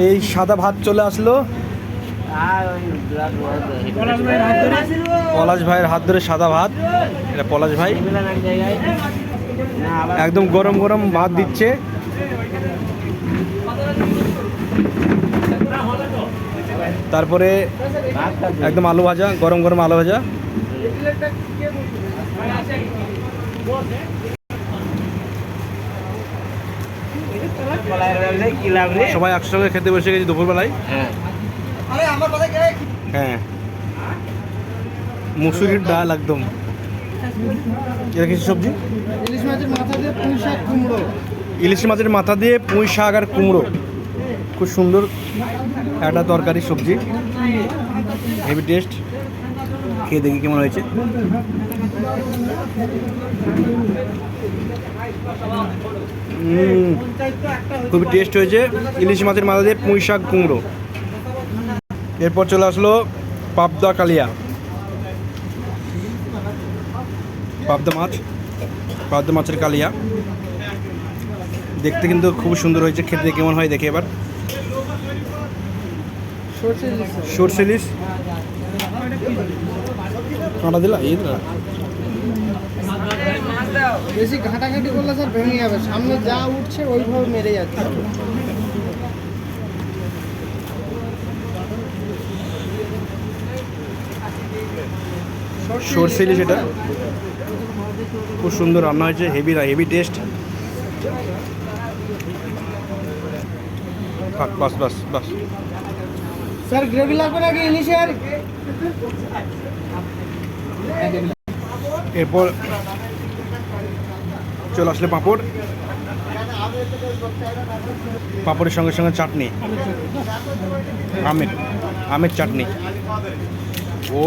এই সাদা ভাত চলে আসলো পলাশ ভাইয়ের হাত ধরে সাদা ভাত। এটা পলাশ ভাই একদম গরম গরম ভাত দিচ্ছে। তারপরে একদম আলু ভাজা, গরম গরম আলু ভাজা। সবাই একসঙ্গে খেতে বসে গেছি দুপুরবেলায়। হ্যাঁ, মুসুরির ডাল একদম। এটা কিছু সবজি, ইলিশ মাছের মাথা দিয়ে পুঁই শাক কুমড়ো, ইলিশ মাছের মাথা দিয়ে পুঁই শাক আর কুমড়ো, খুব সুন্দর একটা তরকারি সবজি, হেভি টেস্ট। খেয়ে দেখি কেমন হয়েছে। খুবই টেস্ট হয়েছে ইলিশ মাছের মাথা দিয়ে পুঁই শাক কুমড়ো। এরপর চলে আসলো পাবদা কালিয়া, পাবদা মাছ, পাবদা মাছের কালিয়া। দেখতে কিন্তু খুব সুন্দর হয়েছে, খেতে কেমন হয় দেখে এবার। সরষে ইলিশ কাঁটা দিলা, এই বেশি ঘাটাঘাটি করলে স্যার ভেঙে যাবে, সামনে যা উঠছে ওইভাবে মেরে যাচ্ছে। সরষে ইলিশ, এটা খুব সুন্দর রান্না হয়েছে, হেভি টেস্ট। বাস বাস বাস। স্যার গ্রেভি লাগবে নাকি ইলিশের? এরপর চলে আসলে পাঁপড়, পাঁপড়ের সঙ্গে সঙ্গে চাটনি, আমের চাটনি। ও